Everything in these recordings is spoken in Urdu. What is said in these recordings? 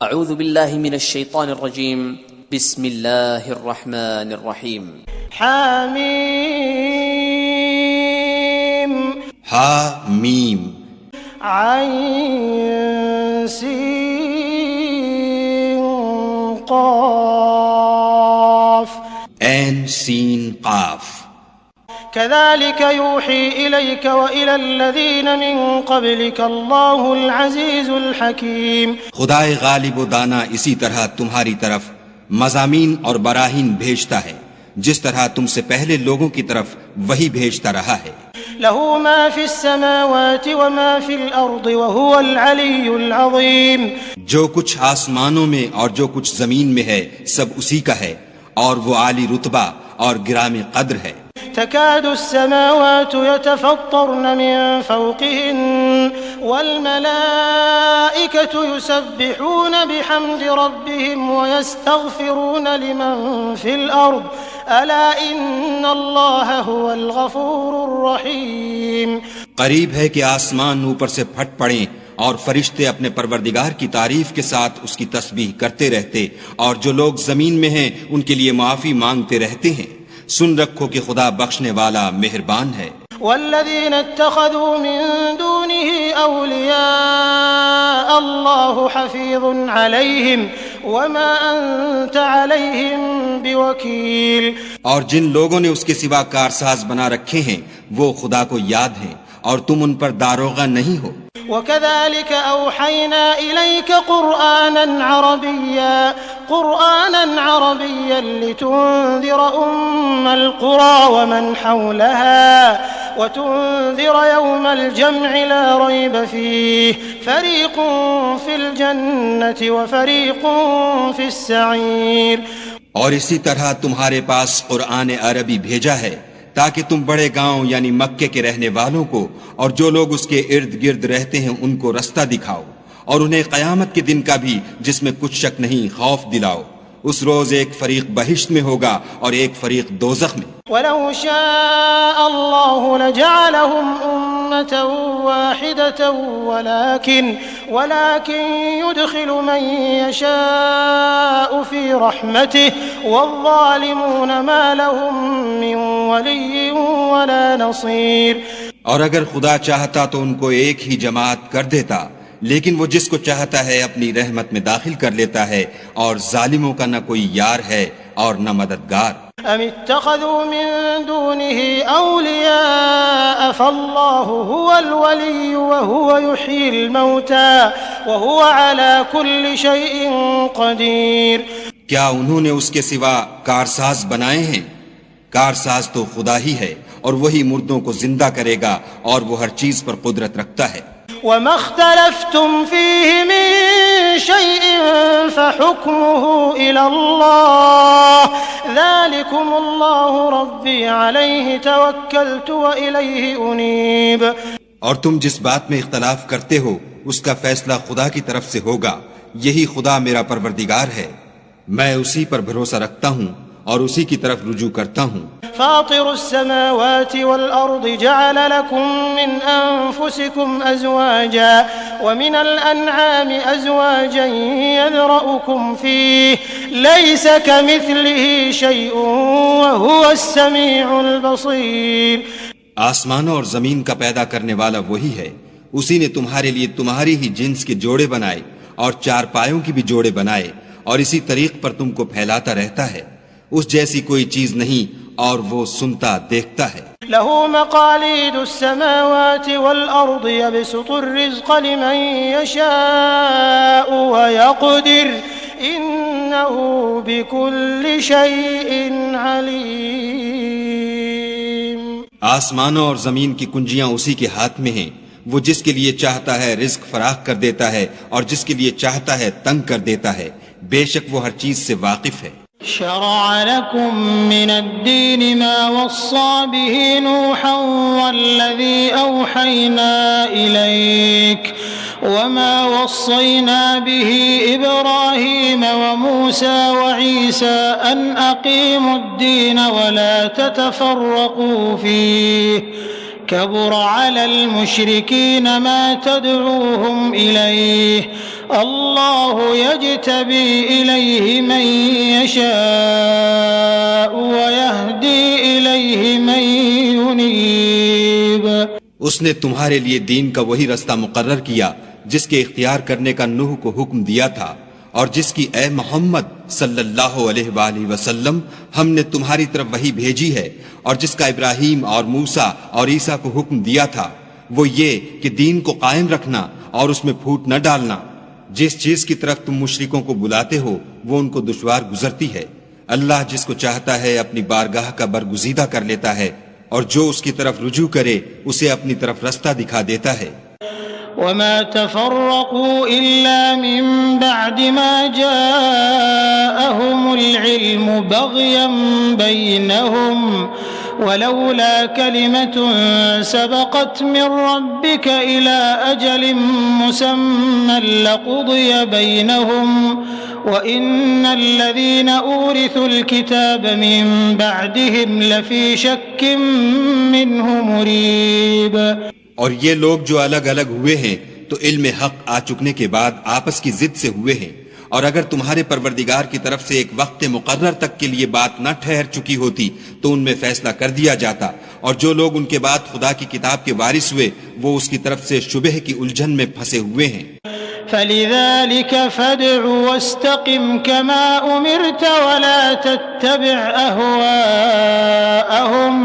اعوذ باللہ من الشیطان الرجیم بسم اللہ الرحمن الرحیم حامیم حامیم عین سین قاف عین سین قاف كذلك يوحي إليك وإلى الذين من قبلك الله العزيز الحكيم خدائے غالب و دانا اسی طرح تمہاری طرف مضامین اور براہین بھیجتا ہے جس طرح تم سے پہلے لوگوں کی طرف وہی بھیجتا رہا ہے. له ما في السماوات وما في الأرض وهو العلي العظيم جو کچھ آسمانوں میں اور جو کچھ زمین میں ہے سب اسی کا ہے اور وہ عالی رتبہ اور گرامی قدر ہے. تكاد السماوات يتفطرن من فوقهن والملائكة يسبحون بحمد ربهم ويستغفرون لمن في الأرض ألا إن الله هو الغفور الرحيم. قریب ہے کہ آسمان اوپر سے پھٹ پڑیں اور فرشتے اپنے پروردگار کی تعریف کے ساتھ اس کی تسبیح کرتے رہتے اور جو لوگ زمین میں ہیں ان کے لیے معافی مانگتے رہتے ہیں. سن رکھو کہ خدا بخشنے والا مہربان ہے. والذين اتخذوا من دونه أولياء الله حفيظ عليهم وما أنت عليهم بوكيل. اور جن لوگوں نے اس کے سوا کارساز بنا رکھے ہیں وہ خدا کو یاد ہیں اور تم ان پر داروغہ نہیں ہو. وكذلك أوحينا إليك قرآنا عربيا لتنذر أم القرى ومن حولها وتنذر يوم الجمع لا ريب فيه فريق في الجنة وفريق في السعير. اور اسی طرح تمہارے پاس قرآن عربی بھیجا ہے تاکہ تم بڑے گاؤں یعنی مکے کے رہنے والوں کو اور جو لوگ اس کے ارد گرد رہتے ہیں ان کو رستہ دکھاؤ اور انہیں قیامت کے دن کا بھی جس میں کچھ شک نہیں خوف دلاؤ. اس روز ایک فریق بہشت میں ہوگا اور ایک فریق دوزخ میں. وَلَوْ شَاءَ اللَّهُ لَجَعَلَهُمْ أُمَّةً وَاحِدَةً وَلَكِنْ يُدْخِلُ مَن يَشَاءُ فِي رَحْمَتِهِ وَالظَّالِمُونَ مَا لَهُم مِّن وَلِيٍّ وَلَا نَصِيرٍ. اور اگر خدا چاہتا تو ان کو ایک ہی جماعت کر دیتا لیکن وہ جس کو چاہتا ہے اپنی رحمت میں داخل کر لیتا ہے اور ظالموں کا نہ کوئی یار ہے اور نہ مددگار. ام اتخذوا من دونه اولیاء فالله هو الولی وهو يحيي الموتى وهو على كل شيء قدير. کیا انہوں نے اس کے سوا کارساز بنائے ہیں؟ کارساز تو خدا ہی ہے اور وہی مردوں کو زندہ کرے گا اور وہ ہر چیز پر قدرت رکھتا ہے. وما اختلفتم فيه من شيء فحكمه إلى الله ذلكم الله ربي عليه توكلت وإليه أنيب. اور تم جس بات میں اختلاف کرتے ہو اس کا فیصلہ خدا کی طرف سے ہوگا. یہی خدا میرا پروردگار ہے، میں اسی پر بھروسہ رکھتا ہوں اور اسی کی طرف رجوع کرتا ہوں. فاطر السماوات والأرض جعل لكم من أنفسكم أزواجا ومن الأنعام أزواجا يذرأكم فيه ليس كمثله شيء وهو السميع البصير. آسمانوں اور زمین کا پیدا کرنے والا وہی ہے، اسی نے تمہارے لیے تمہاری ہی جنس کے جوڑے بنائے اور چار پایوں کی بھی جوڑے بنائے اور اسی طریق پر تم کو پھیلاتا رہتا ہے. اس جیسی کوئی چیز نہیں اور وہ سنتا دیکھتا ہے. له مقاليد السماوات والأرض يبسط الرزق لمن يشاء ويقدر إنه بكل شيء عليم. آسمانوں اور زمین کی کنجیاں اسی کے ہاتھ میں ہیں، وہ جس کے لیے چاہتا ہے رزق فراخ کر دیتا ہے اور جس کے لیے چاہتا ہے تنگ کر دیتا ہے. بے شک وہ ہر چیز سے واقف ہے. شرع لكم من الدين ما وصى به نوحا والذي أوحينا إليك وما وصينا به إبراهيم وموسى وعيسى أن أقيموا الدين ولا تتفرقوا فيه كبر على المشركين ما تدعوهم إليه الله يجتبي إليه من يشاء ويهدي إليه من ينيب. اس نے تمہارے لیے دین کا وہی رستہ مقرر کیا جس کے اختیار کرنے کا نوح کو حکم دیا تھا، اور جس کی اے محمد صلی اللہ علیہ وآلہ وسلم ہم نے تمہاری طرف وہی بھیجی ہے، اور جس کا ابراہیم اور موسیٰ اور عیسیٰ کو حکم دیا تھا، وہ یہ کہ دین کو قائم رکھنا اور اس میں پھوٹ نہ ڈالنا. جس چیز کی طرف تم مشرکوں کو بلاتے ہو وہ ان کو دشوار گزرتی ہے. اللہ جس کو چاہتا ہے اپنی بارگاہ کا برگزیدہ کر لیتا ہے، اور جو اس کی طرف رجوع کرے اسے اپنی طرف رستہ دکھا دیتا ہے. وما تفرقوا إلا من بعد ما جاءهم العلم بغيا بينهم ولولا كلمة سبقت من ربك إلى أجل مسمى لقضي بينهم وإن الذين أورثوا الكتاب من بعدهم لفي شك منه مريب. اور یہ لوگ جو الگ الگ ہوئے ہیں تو علم حق آ چکنے کے بعد آپس کی ضد سے ہوئے ہیں، اور اگر تمہارے پروردگار کی طرف سے ایک وقت مقرر تک کے لیے بات نہ ٹھہر چکی ہوتی تو ان میں فیصلہ کر دیا جاتا، اور جو لوگ ان کے بعد خدا کی کتاب کے وارث ہوئے وہ اس کی طرف سے شبہ کی الجھن میں پھنسے ہوئے ہیں. فلذلك فادع واستقم كما أمرت ولا تتبع أهواءهم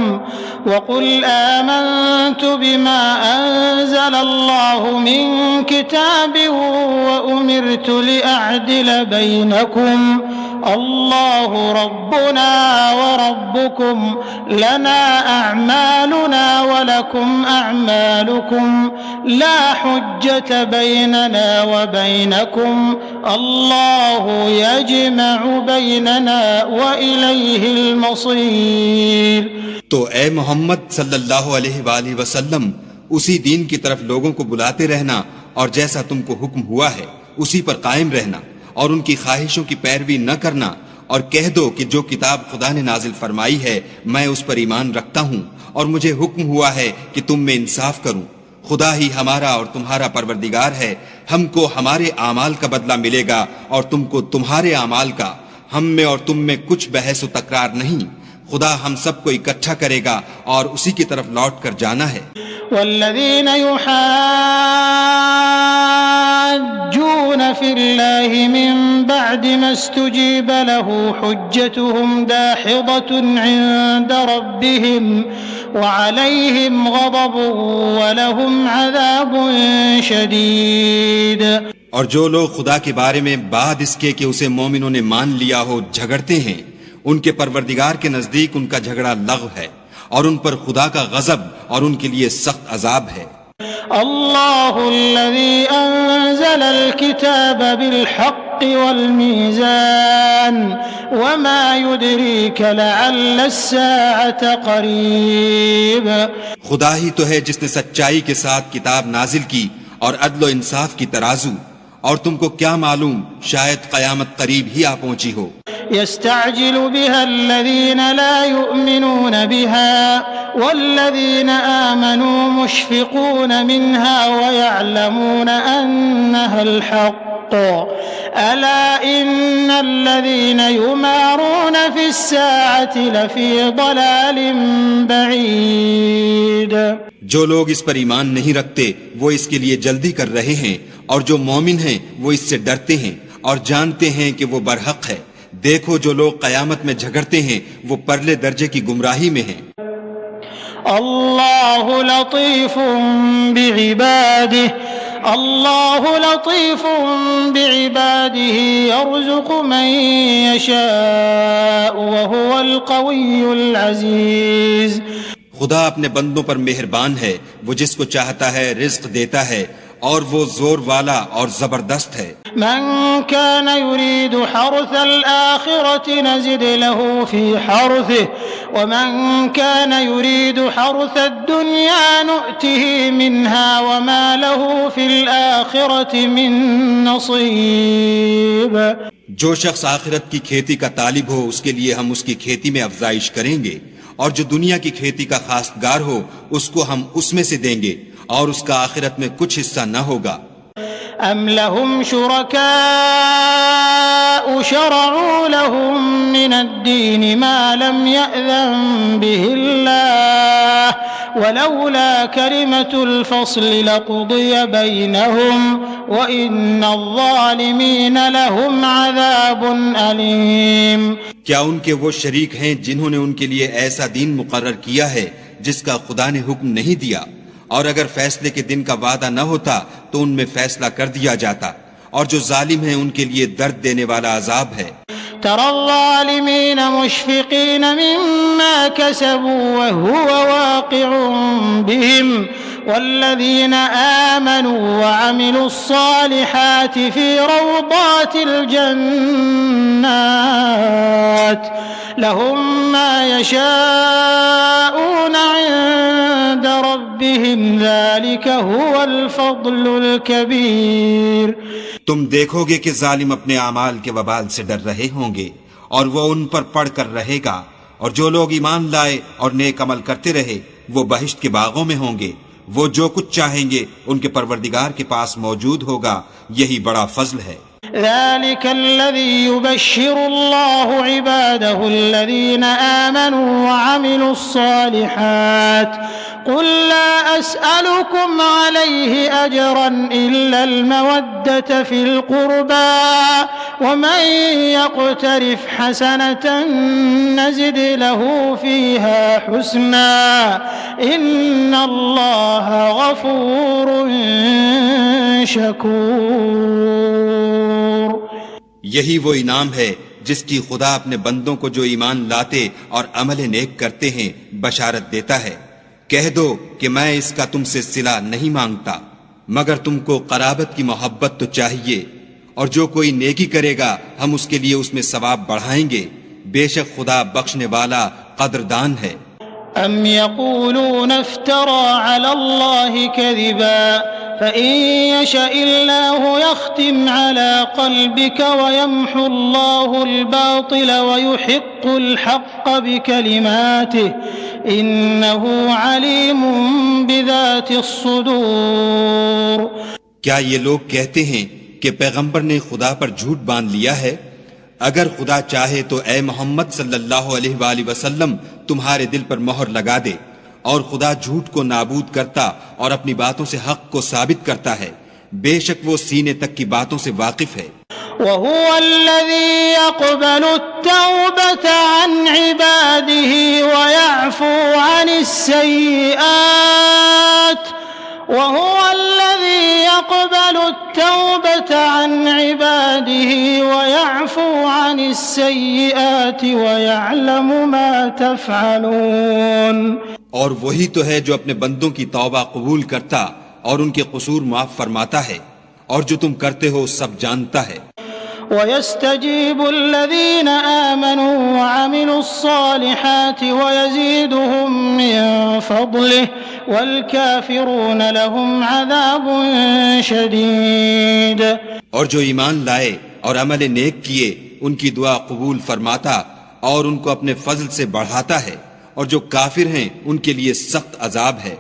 وقل آمنت بما أنزل الله من كتاب وأمرت لأعدل بينكم الله ربنا وربكم لنا أعمالنا ولكم أعمالكم لا حجة بيننا وبينكم الله يجمع بيننا وإليه المصير. تو اے محمد صلی اللہ علیہ وآلہ وسلم اسی دین کی طرف لوگوں کو بلاتے رہنا، اور جیسا تم کو حکم ہوا ہے اسی پر قائم رہنا، اور ان کی خواہشوں کی پیروی نہ کرنا، اور کہہ دو کہ جو کتاب خدا نے نازل فرمائی ہے میں اس پر ایمان رکھتا ہوں، اور مجھے حکم ہوا ہے کہ تم میں انصاف کروں. خدا ہی ہمارا اور تمہارا پروردگار ہے، ہم کو ہمارے اعمال کا بدلہ ملے گا اور تم کو تمہارے اعمال کا. ہم میں اور تم میں کچھ بحث و تکرار نہیں، خدا ہم سب کو اکٹھا کرے گا اور اسی کی طرف لوٹ کر جانا ہے. والذين يحاجون في الله من بعد ما استجيب له حجتهم داحضة عند ربهم وعليهم غضب ولهم عذاب شديد. اور جو لوگ خدا کے بارے میں بعد اس کے کہ اسے مومنوں نے مان لیا ہو جھگڑتے ہیں، ان کے پروردگار کے نزدیک ان کا جھگڑا لغو ہے، اور ان پر خدا کا غضب اور ان کے لیے سخت عذاب ہے. اللہ الذي انزل الكتاب بالحق والميزان وما يدريك لعل الساعة قريب. خدا ہی تو ہے جس نے سچائی کے ساتھ کتاب نازل کی اور عدل و انصاف کی ترازو، اور تم کو کیا معلوم شاید قیامت قریب ہی آ پہنچی ہو. يستعجل بها الذين لا يؤمنون بها والذين آمنوا مشفقون منها ويعلمون أنها الحق ألا إن الذين يمارون في الساعة لفي ضلال بعيد. جو لوگ اس پر ایمان نہیں رکھتے وہ اس کے لیے جلدی کر رہے ہیں، اور جو مومن ہیں وہ اس سے ڈرتے ہیں اور جانتے ہیں کہ وہ برحق ہے. دیکھو جو لوگ قیامت میں جھگڑتے ہیں وہ پرلے درجے کی گمراہی میں ہیں. اللہ لطیف بعباده يرزق من يشاء وهو القوي العزيز. خدا اپنے بندوں پر مہربان ہے، وہ جس کو چاہتا ہے رزق دیتا ہے، اور وہ زور والا اور زبردست ہے. من كان يريد حرث الآخرة نزد له في حرثه ومن كان يريد حرث الدنيا نؤته منها وما له في الآخرة من نصيب. جو شخص آخرت کی کھیتی کا طالب ہو اس کے لیے ہم اس کی کھیتی میں افزائش کریں گے، اور جو دنیا کی کھیتی کا خواستگار ہو اس کو ہم اس میں سے دیں گے اور اس کا آخرت میں کچھ حصہ نہ ہوگا۔ ام لهم شركاء شرعوا لهم من الدين ما لم يأذن به الله ولولا كلمة الفصل لقضي بينهم وإن الظالمين لهم عذاب أليم۔ کیا ان کے وہ شریک ہیں جنہوں نے ان کے لیے ایسا دین مقرر کیا ہے جس کا خدا نے حکم نہیں دیا؟ اور اگر فیصلے کے دن کا وعدہ نہ ہوتا تو ان میں فیصلہ کر دیا جاتا، اور جو ظالم ہیں ان کے لیے درد دینے والا عذاب ہے۔ ترى الظالمين مشفقين مما كسبوا وهو واقع بهم والذين آمنوا وعملوا الصالحات في روضات الجنات لهم ما يشاءون عند ربهم ذلك هو الفضل الكبير۔ تم دیکھو گے کہ ظالم اپنے اعمال کے وبال سے ڈر رہے ہوں گے اور وہ ان پر پڑھ کر رہے گا، اور جو لوگ ایمان لائے اور نیک عمل کرتے رہے وہ بہشت کے باغوں میں ہوں گے، وہ جو کچھ چاہیں گے ان کے پروردگار کے پاس موجود ہوگا، یہی بڑا فضل ہے۔ ذلك الذي يبشر الله عباده الذين آمنوا وعملوا الصالحات قل لا أسألكم عليه أجرا إلا المودة في القربى ومن يقترف حسنة نزد له فيها حسنا إن الله غفور شكور۔ یہی وہ انعام ہے جس کی خدا اپنے بندوں کو جو ایمان لاتے اور عمل نیک کرتے ہیں بشارت دیتا ہے۔ کہہ دو کہ میں اس کا تم سے صلہ نہیں مانگتا، مگر تم کو قرابت کی محبت تو چاہیے، اور جو کوئی نیکی کرے گا ہم اس کے لیے اس میں ثواب بڑھائیں گے، بے شک خدا بخشنے والا قدردان ہے۔ ام يقولون افترى على الله كذبا فإن يشاء الله يختم على قلبك ويمحو الله الباطل ويحق الحق بكلماته إنه عليم بذات الصدور۔ کیا یہ لوگ کہتے ہیں کہ پیغمبر نے خدا پر جھوٹ باندھ لیا ہے؟ اگر خدا چاہے تو اے محمد صلی اللہ علیہ وآلہ وسلم تمہارے دل پر مہر لگا دے، اور خدا جھوٹ کو نابود کرتا اور اپنی باتوں سے حق کو ثابت کرتا ہے، بے شک وہ سینے تک کی باتوں سے واقف ہے۔ وهو الذي يقبل التوبة عن عباده ويعفو عن السيئات وهو الذي يقبل التوبة عن عباده ويعفو عن السيئات ويعلم ما تفعلون۔ اور وہی تو ہے جو اپنے بندوں کی توبہ قبول کرتا اور ان کے قصور معاف فرماتا ہے، اور جو تم کرتے ہو سب جانتا ہے۔ ويستجيب الذين آمنوا وعملوا الصالحات ويزيدهم من فضله والكافرون لهم عذاب شديد۔ اور جو ایمان لائے اور عمل نیک کیے ان کی دعا قبول فرماتا اور ان کو اپنے فضل سے بڑھاتا ہے، اور جو کافر ہیں ان کے لیے سخت عذاب ہے۔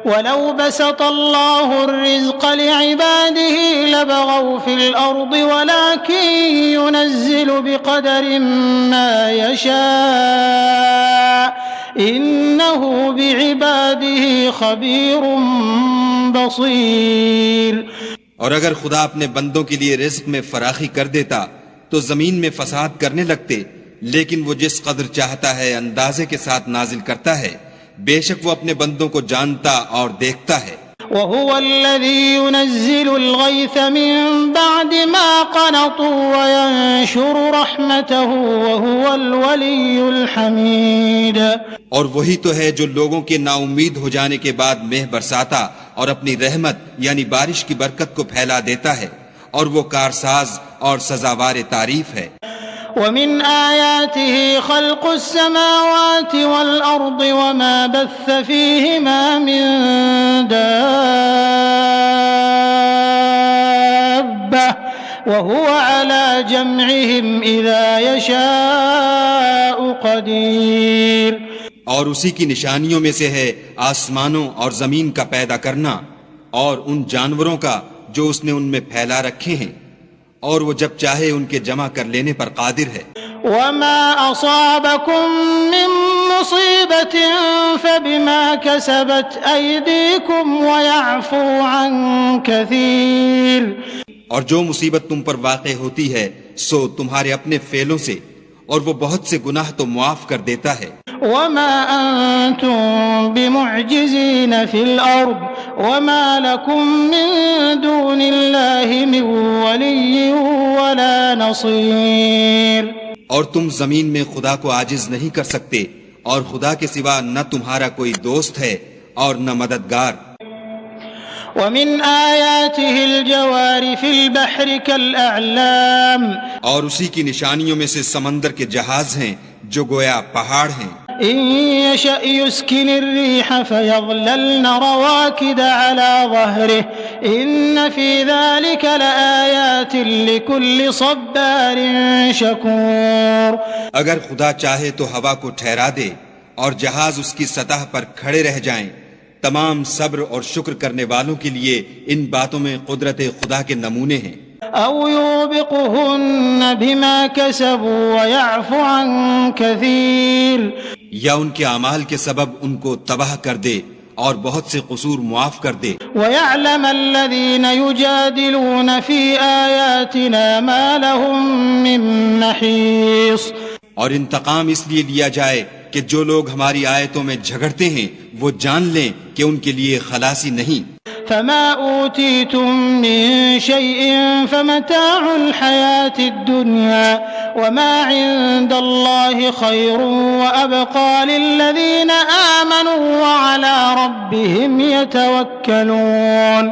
ولو بسط الله الرزق لعباده لبغوا في الأرض ولكن ينزل بقدر ما يشاء إنه بعباده خبير بصير۔ اور اگر خدا اپنے بندوں کے لیے رزق میں فراخی کر دیتا تو زمین میں فساد کرنے لگتے، لیکن وہ جس قدر چاہتا ہے اندازے کے ساتھ نازل کرتا ہے، بے شک وہ اپنے بندوں کو جانتا اور دیکھتا ہے۔ وهو الذي ينزل الغيث من بعد ما قنطوا وينشر رحمته وهو الولي الحميد۔ اور وہی تو ہے جو لوگوں کے نا امید ہو جانے کے بعد مہ برساتا اور اپنی رحمت یعنی بارش کی برکت کو پھیلا دیتا ہے، اور وہ کارساز اور سزاوار تعریف ہے۔ ومن آياته خلق السماوات والأرض وما بث فيهما من دابة وهو على جمعهم إذا يشاء قدير۔ اور اسی کی نشانیوں میں سے ہے آسمانوں اور زمین کا پیدا کرنا اور ان جانوروں کا جو اس نے ان میں پھیلا رکھے ہیں، اور وہ جب چاہے ان کے جمع کر لینے پر قادر ہے۔ وما أصابكم من مصيبة فبما كسبت أيديكم ويعفو عن كثير، اور جو مصیبت تم پر واقع ہوتی ہے سو تمہارے اپنے فعلوں سے، اور وہ بہت سے گناہ تو معاف کر دیتا ہے۔ وما أنتم بمعجزين في الأرض وما لكم من دون الله من ولي ولا نصير، اور تم زمین میں خدا کو عاجز نہیں کر سکتے، اور خدا کے سوا نہ تمہارا کوئی دوست ہے اور نہ مددگار۔ ومن آياته الجوار في البحر كالأعلام، اور اسی کی نشانیوں میں سے سمندر کے جہاز ہیں جو گویا پہاڑ ہیں۔ إن يشأ يسكن الريح فيظللن رواكد على ظهره إن في ذلك لآيات لكل صبار شكور۔ اگر خدا چاہے تو ہوا کو ٹھہرا دے اور جہاز اس کی سطح پر کھڑے رہ جائیں، تمام صبر اور شکر کرنے والوں کے لیے ان باتوں میں قدرت خدا کے نمونے ہیں۔ أو يوبقهن بما كسبوا ويعفو عن كثير، یا ان کے اعمال کے سبب ان کو تباہ کر دے اور بہت سے قصور معاف کر دے۔ ويعلم الذين يجادلون في آياتنا ما لهم من محيص، اور انتقام اس لیے لیا جائے کہ جو لوگ ہماری آیتوں میں جھگڑتے ہیں وہ جان لیں کہ ان کے لیے خلاصی نہیں۔ فما أوتيتم من شيء فمتاع الحياة الدنيا وما عند الله خير وأبقى للذين آمنوا وعلى ربهم يتوكلون۔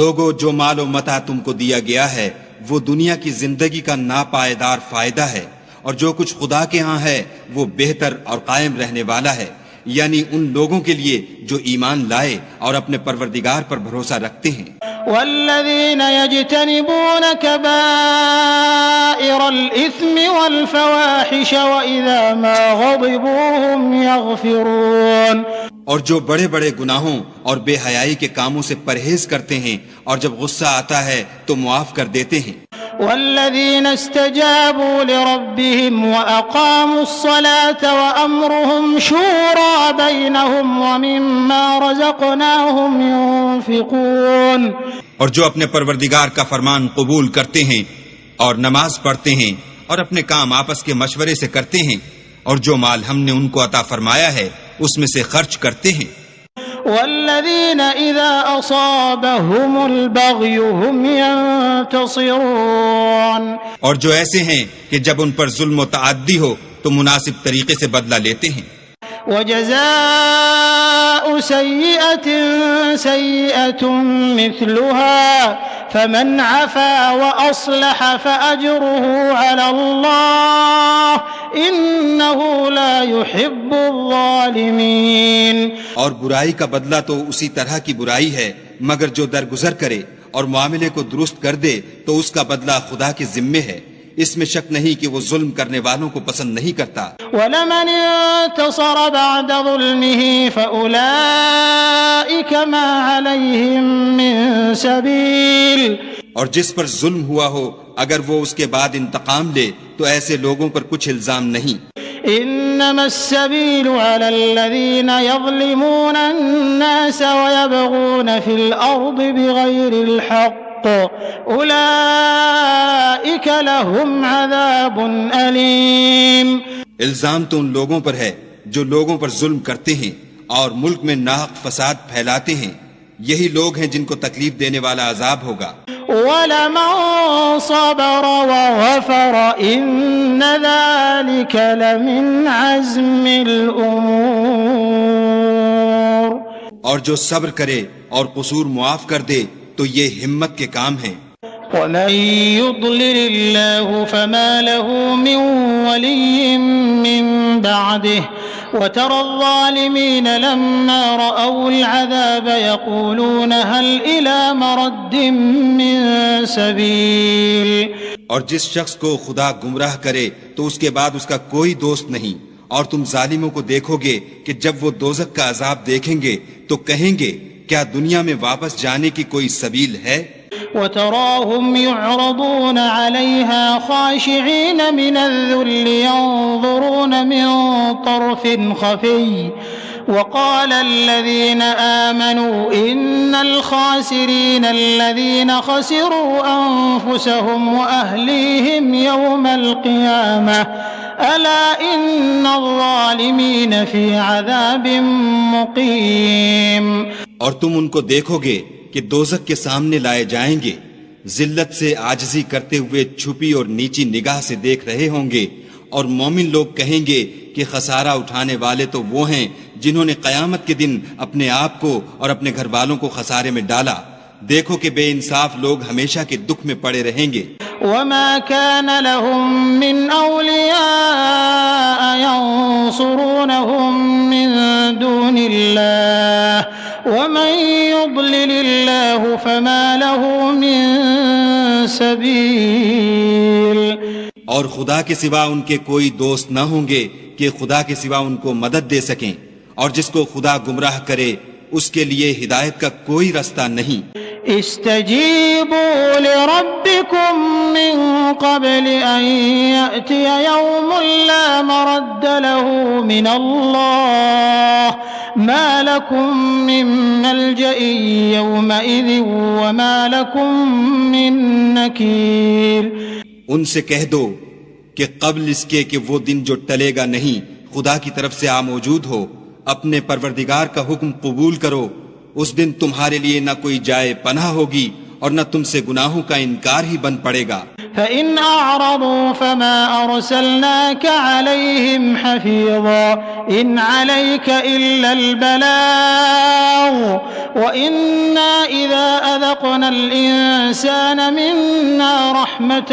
لوگو، جو مال و متاع تم کو دیا گیا ہے وہ دنیا کی زندگی کا ناپائیدار فائدہ ہے، اور جو کچھ خدا کے ہاں ہے وہ بہتر اور قائم رہنے والا ہے، یعنی ان لوگوں کے لیے جو ایمان لائے اور اپنے پروردگار پر بھروسہ رکھتے ہیں۔ والذين يجتنبون كبائر الإثم والفواحش وإذا ما غضبوا هم يغفرون، اور جو بڑے بڑے گناہوں اور بے حیائی کے کاموں سے پرہیز کرتے ہیں اور جب غصہ آتا ہے تو معاف کر دیتے ہیں۔ والذين استجابوا لربهم وأقاموا الصلاة وأمرهم شورى بينهم ومما رزقناهم ينفقون، اور جو اپنے پروردگار کا فرمان قبول کرتے ہیں اور نماز پڑھتے ہیں اور اپنے کام آپس کے مشورے سے کرتے ہیں، اور جو مال ہم نے ان کو عطا فرمایا ہے اس میں سے خرچ کرتے ہیں۔ والذين إذا أصابهم البغي هم ينتصرون، اور جو ایسے ہیں کہ جب ان پر ظلم و تعدی ہو تو مناسب طریقے سے بدلہ لیتے ہیں۔ وجزاء سيئة سيئة مثلها فمن عفا وأصلح فأجره على الله إنه لا يحب الظالمين۔ اور برائی کا بدلہ تو اسی طرح کی برائی ہے، مگر جو درگزر کرے اور معاملے کو درست کر دے تو اس کا بدلہ خدا کے ذمے ہے، اس میں شک نہیں کہ وہ ظلم کرنے والوں کو پسند نہیں کرتا۔ وَلَمَنِ انتصر بعد ظلمه فأولئك ما عليهم من سبيل، اور جس پر ظلم ہوا ہو اگر وہ اس کے بعد انتقام لے تو ایسے لوگوں پر کچھ الزام نہیں۔ إنما السبيل على الذين يظلمون الناس ويبغون في الأرض بغير الحق أولئك لهم عذاب أليم۔ الزام تو ان لوگوں پر ہے جو لوگوں پر ظلم کرتے ہیں اور ملک میں ناحق فساد پھیلاتے ہیں، یہی لوگ ہیں جن کو تکلیف دینے والا عذاب ہوگا۔ وَلَمَن صَبَرَ وَغَفَرَ إِنَّ ذَلِكَ لَمِنْ عَزْمِ الْأُمُورِ، اور جو صبر کرے اور قصور معاف کر دے تو یہ ہمت کے کام ہیں۔ وَمَن يُضْلِلِ اللَّهُ فَمَا لَهُ مِن وَلِيٍّ مِّن بَعْدِهِ وَتَرَى الظَّالِمِينَ لَمَّا رَأَوُا الْعَذَابَ يَقُولُونَ هَلْ إِلَى مَرَدٍّ مِّن سَبِيلٍ۔ اور جس شخص کو خدا گمراہ کرے تو اس کے بعد اس کا کوئی دوست نہیں، اور تم ظالموں کو دیکھو گے کہ جب وہ دوزخ کا عذاب دیکھیں گے تو کہیں گے کیا دنیا میں واپس جانے کی کوئی سبیل ہے؟ وتراهم يعرضون عليها خاشعين من الذل ينظرون من طرف خفي وقال الذين آمنوا إن الخاسرين الذين خسروا أنفسهم وأهليهم يوم القيامة ألا إن الظالمين في عذاب مقيم. اور تم ان کو دیکھو گے کہ دوزخ کے سامنے لائے جائیں گے، ذلت سے عاجزی کرتے ہوئے چھپی اور نیچی نگاہ سے دیکھ رہے ہوں گے، اور مومن لوگ کہیں گے کہ خسارہ اٹھانے والے تو وہ ہیں جنہوں نے قیامت کے دن اپنے آپ کو اور اپنے گھر والوں کو خسارے میں ڈالا. دیکھو کہ بے انصاف لوگ ہمیشہ کے دکھ میں پڑے رہیں گے. وما كان لهم من أولياء ينصرونهم من دون الله ومن يضلل الله فما له من سبيل. اور خدا کے سوا ان کے کوئی دوست نہ ہوں گے کہ خدا کے سوا ان کو مدد دے سکیں، اور جس کو خدا گمراہ کرے اس کے لیے ہدایت کا کوئی رستہ نہیں. استجیبوا لربکم من قبل ان یأتی یوم لا مرد له من اللہ ما لکم من ملجأ یومئذ وما لکم من نکیر. ان سے کہہ دو کہ قبل اس کے کہ وہ دن جو ٹلے گا نہیں خدا کی طرف سے آ موجود ہو، اپنے پروردگار کا حکم قبول کرو. اس دن تمہارے لیے نہ کوئی جائے پناہ ہوگی اور نہ تم سے گناہوں کا انکار ہی بن پڑے گا. فإن أعرضوا فما أرسلناك عليهم حفيظا إن عليك إلا البلاغ وإنا إذا أذقنا الإنسان منا رحمة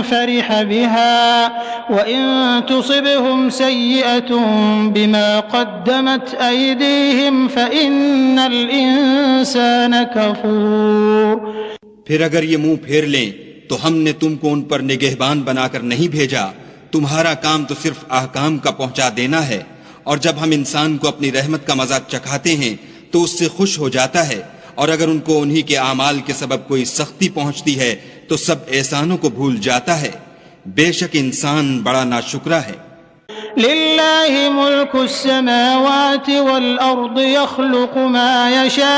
فرح بها وإن تصبهم سيئة بما قدمت أيديهم فإن الإنسان كفور. پھر اگر یہ منہ پھیر لیں تو ہم نے تم کو ان پر نگہبان بنا کر نہیں بھیجا، تمہارا کام تو صرف احکام کا پہنچا دینا ہے، اور جب ہم انسان کو اپنی رحمت کا مزہ چکھاتے ہیں تو اس سے خوش ہو جاتا ہے، اور اگر ان کو انہی کے اعمال کے سبب کوئی سختی پہنچتی ہے تو سب احسانوں کو بھول جاتا ہے. بے شک انسان بڑا ناشکرا ہے. للہ ملک السماوات والارض يخلق ما يشاء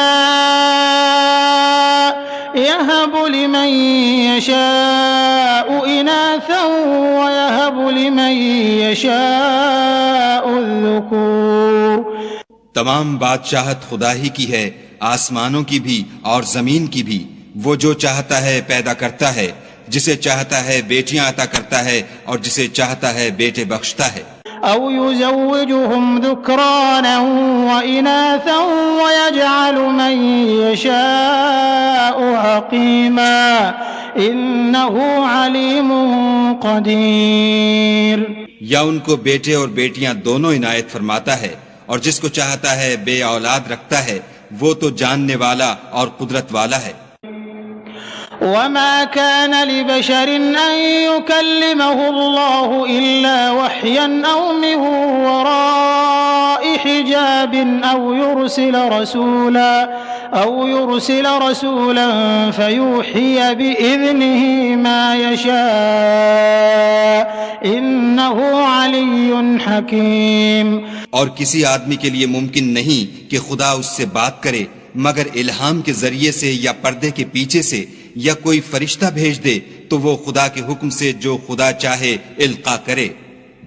يهب لمن يشاء اناثا ويهب لمن يشاء الذكور. تمام بادشاہت خدا ہی کی ہے، آسمانوں کی بھی اور زمین کی بھی. وہ جو چاہتا ہے پیدا کرتا ہے، جسے چاہتا ہے بیٹیاں عطا کرتا ہے اور جسے چاہتا ہے بیٹے بخشتا ہے. أو يزوجهم ذكرانا وإناثا ويجعل من يشاء عقيما إنه عليم قدير. یا ان کو بیٹے اور بیٹیاں دونوں عنایت فرماتا ہے، اور جس کو چاہتا ہے بے اولاد رکھتا ہے، وہ تو جاننے والا اور قدرت والا ہے. وما كان لبشر أن يكلمه الله إلا وحيا أو من وراء حجاب أو يرسل رسولا فيوحي بإذنه ما يشاء إنه علي حكيم. اور کسی آدمی کے لیے ممکن نہیں کہ خدا اس سے بات کرے مگر الہام کے ذریعے سے یا پردے کے پیچھے سے، یا کوئی فرشتہ بھیج دے تو وہ خدا کے حکم سے جو خدا چاہے القا کرے.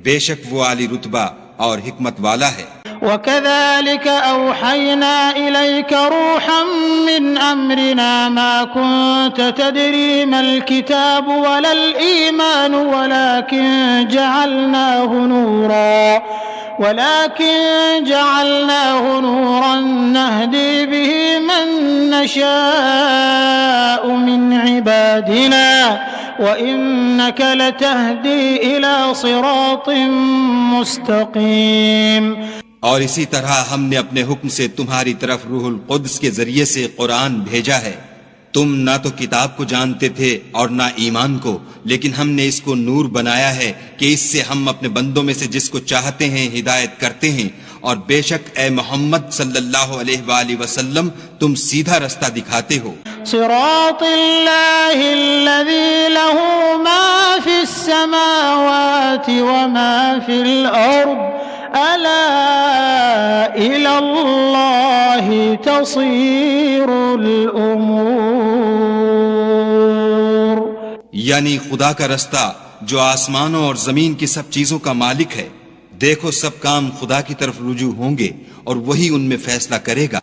بے شک وہ عالی رتبہ اور حکمت والا ہے. وَكَذَلِكَ أَوْحَيْنَا إِلَيْكَ رُوحًا مِّنْ أَمْرِنَا مَا كُنْتَ تَدْرِي مَا الْكِتَابُ وَلَا الْإِيمَانُ ولكن جعلناه نورا نهدي به من نشاء من عبادنا وإنك لتهدي إلى صراط مستقيم. اور اسی طرح ہم نے اپنے حکم سے تمہاری طرف روح القدس کے ذریعے سے قرآن بھیجا ہے. تم نہ تو کتاب کو جانتے تھے اور نہ ایمان کو، لیکن ہم نے اس کو نور بنایا ہے کہ اس سے ہم اپنے بندوں میں سے جس کو چاہتے ہیں ہدایت کرتے ہیں، اور بے شک اے محمد صلی اللہ علیہ وآلہ وسلم تم سیدھا رستہ دکھاتے ہو۔ صراط اللہ الذی له ما فی السماوات وما فی الارض الا الی اللہ تصیر الامور، یعنی خدا کا رستہ جو آسمانوں اور زمین کی سب چیزوں کا مالک ہے۔ دیکھو سب کام خدا کی طرف رجوع ہوں گے اور وہی ان میں فیصلہ کرے گا۔